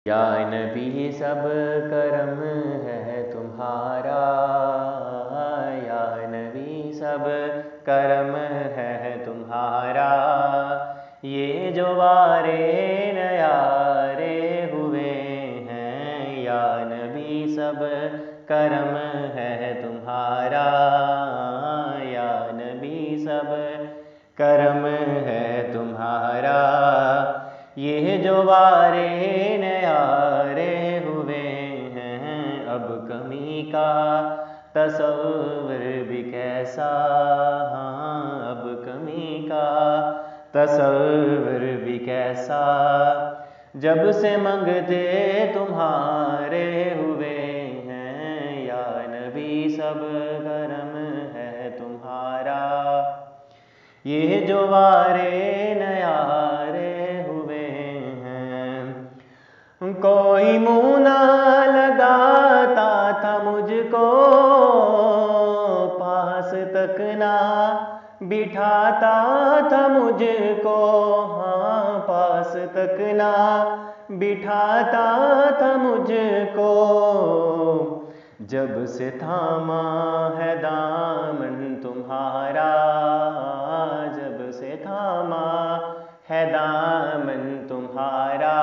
یا نبی سب کرم ہے تمہارا، یا نبی سب کرم ہے تمہارا، یہ جو وارے نیارے ہوئے ہیں، یا نبی سب کرم ہے تمہارا، یا نبی سب کرم ہے تمہارا، یہ جو وارے نیارے ہوئے ہیں، اب کمی کا تصور بھی کیسا، ہاں اب کمی کا تصور بھی کیسا، جب سے منگتے تمہارے ہوئے ہیں، یا نبی سب کرم ہے تمہارا، یہ جو وارے نیارے ہوئے ہیں، کوئی منہ نہ لگاتا تھا مجھ کو، پاس تک نہ بٹھاتا تھا مجھ کو، ہاں پاس تک نہ بٹھاتا تھا مجھ کو، جب سے تھاما ہے دامن تمہارا، جب سے تھاما ہے دامن تمہارا،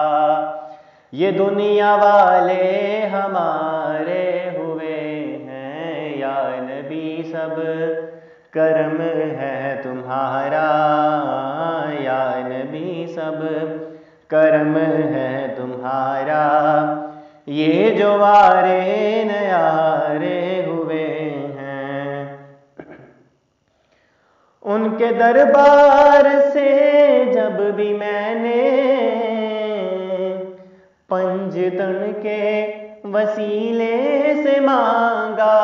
یہ دنیا والے ہمارے ہوئے ہیں، یا نبی سب کرم ہے تمہارا، یا نبی سب کرم ہے تمہارا، یہ جو وارے نیارے ہوئے ہیں، ان کے دربار سے جب بھی میں نے پنجتن کے وسیلے سے مانگا،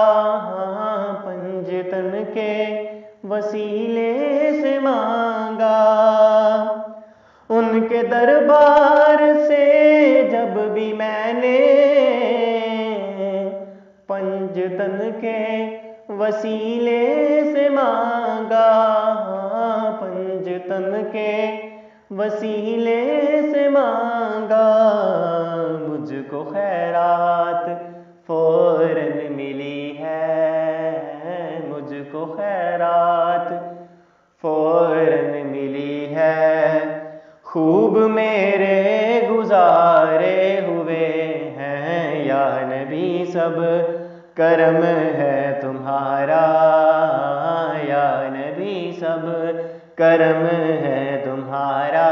ہاں پنجتن کے وسیلے سے مانگا، ان کے دربار سے جب بھی میں نے پنجتن کے وسیلے سے مانگا، ہاں پنجتن کے وسیلے سے مانگا، مجھ کو خیرات فوراً ملی ہے، مجھ کو خیرات فوراً ملی ہے، خوب میرے گزارے ہوئے ہیں، یا نبی سب کرم ہے تمہارا، یا نبی سب کرم ہے تمہارا،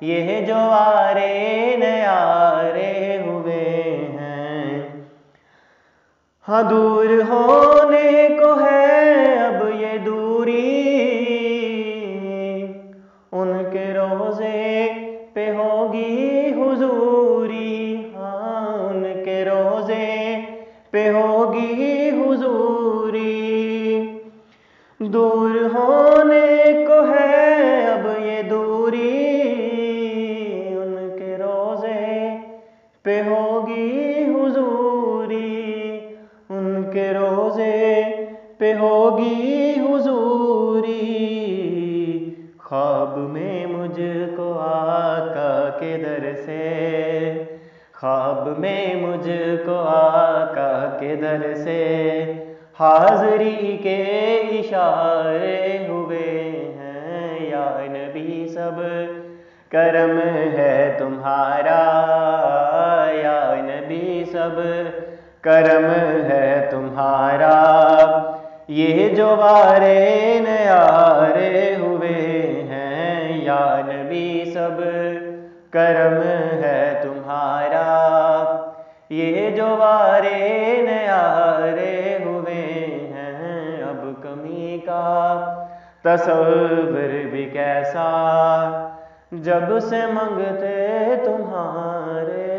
یہ جو وارے نیارے ہوئے ہیں، ہاں دور ہونے کو ہے اب یہ دوری، ان کے روضے پہ ہوگی حضوری، ہاں ان کے روضے پہ ہوگی حضوری، دور ہونے کو ہے اب یہ دوری، ان کے روضے پہ ہوگی حضوری، ان کے روضے پہ ہوگی حضوری، خواب میں مجھ کو آقا کے در سے، خواب میں مجھ کو آقا کے در سے حاضری کے اشارے ہوئے ہیں، یا نبی سب کرم ہے تمہارا، یا نبی سب کرم ہے تمہارا، یہ جو وارے نیارے ہوئے ہیں، یا نبی سب کرم ہے تمہارا، یہ جو وارے نیارے ہوئے ہیں، اب کمی کا تصور بھی کیسا، جب سے منگتے تمہارے